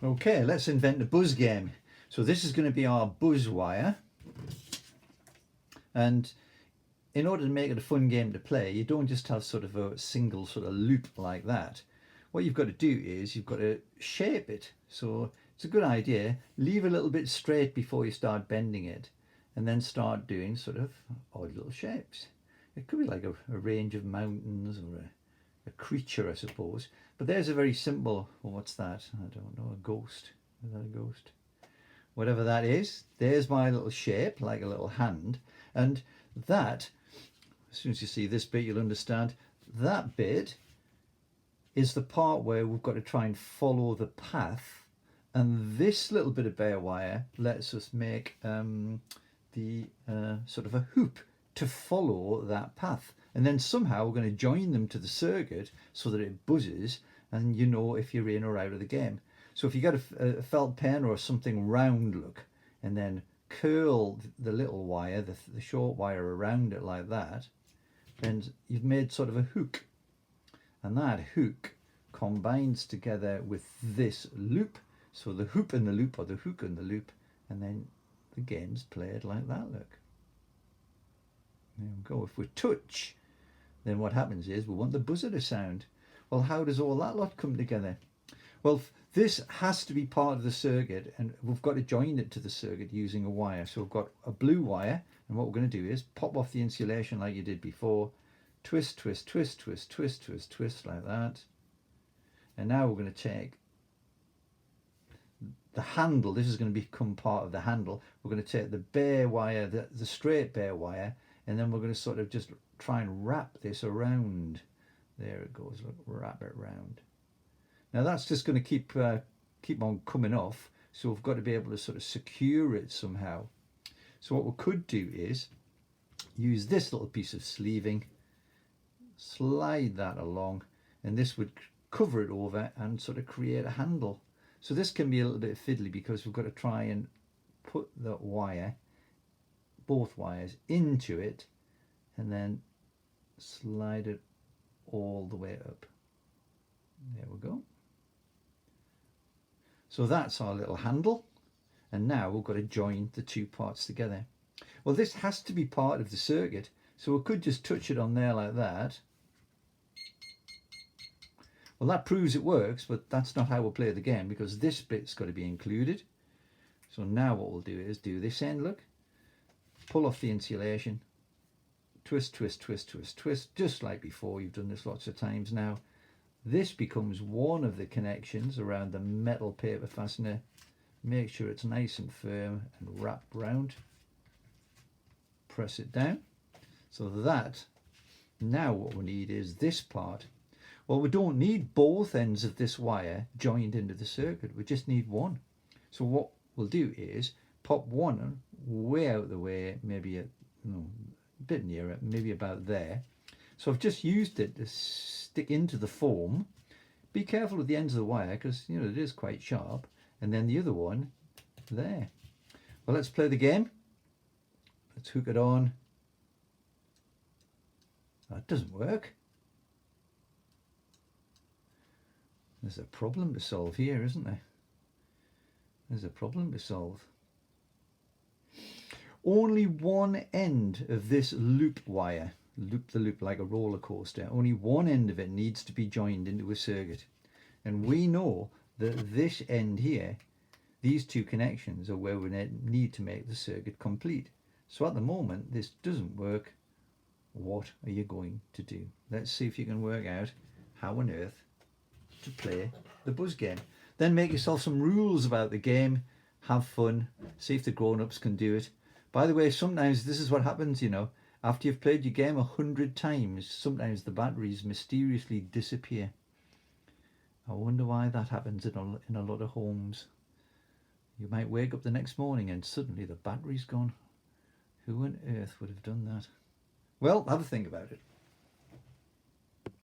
Okay, let's invent a buzz game. So this is going to be our buzz wire, and in order to make it a fun game to play, you don't just have sort of a single sort of loop like that. What you've got to do is you've got to shape it. So it's a good idea, leave a little bit straight before you start bending it, and then start doing sort of odd little shapes. It could be like a range of mountains or a creature, I suppose. But there's a very simple, well, what's that? I don't know, a ghost. Is that a ghost? Whatever that is, there's my little shape, like a little hand. And that, as soon as you see this bit, you'll understand, that bit is the part where we've got to try and follow the path. And this little bit of bare wire lets us make the sort of a hoop to follow that path, and then somehow we're going to join them to the circuit so that it buzzes and you know if you're in or out of the game. So if you get a felt pen or something round look, and then curl the little wire, the short wire around it like that, then you've made sort of a hook, and that hook combines together with this loop, so the hoop and the loop, or the hook and the loop, and then the game's played like that. Look, there we go. If we touch, then what happens is we want the buzzer to sound. Well, how does all that lot come together? Well, this has to be part of the circuit, and we've got to join it to the circuit using a wire. So we've got a blue wire, and what we're going to do is pop off the insulation like you did before, twist, twist, twist, twist, twist, twist, twist, like that. And now we're going to take the handle. This is going to become part of the handle. We're going to take the bare wire, the straight bare wire, and then we're going to sort of just try and wrap this around. There it goes, look, wrap it round. Now that's just going to keep on coming off, so we've got to be able to sort of secure it somehow. So what we could do is use this little piece of sleeving, slide that along, and this would cover it over and sort of create a handle. So this can be a little bit fiddly because we've got to try and put the wire, both wires, into it and then slide it all the way up. There we go. So that's our little handle, and now we've got to join the two parts together. Well, this has to be part of the circuit, so we could just touch it on there like that. Well, that proves it works, but that's not how we'll play the game, because this bit's got to be included. So now what we'll do is do this end, look, pull off the insulation, twist, twist, twist, twist, twist, just like before. You've done this lots of times now. This becomes one of the connections around the metal paper fastener. Make sure it's nice and firm and wrap round. Press it down. So that, now what we need is this part. Well, we don't need both ends of this wire joined into the circuit. We just need one. So what we'll do is pop one way out the way, maybe a bit nearer, maybe about there. So I've just used it to stick into the foam. Be careful with the ends of the wire, because you know it is quite sharp. And then the other one there. Well, let's play the game. Let's hook it on. That doesn't work. There's a problem to solve here, isn't there? There's a problem to solve. Only one end of this loop wire, loop the loop like a roller coaster, only one end of it needs to be joined into a circuit. And we know that this end here, these two connections are where we need to make the circuit complete. So at the moment, this doesn't work. What are you going to do? Let's see if you can work out how on earth to play the buzz game. Then make yourself some rules about the game, have fun, see if the grown-ups can do it. By the way, sometimes this is what happens, you know, after you've played your game 100 times, sometimes the batteries mysteriously disappear. I wonder why that happens in a lot of homes. You might wake up the next morning and suddenly the battery's gone. Who on earth would have done that? Well, have a think about it.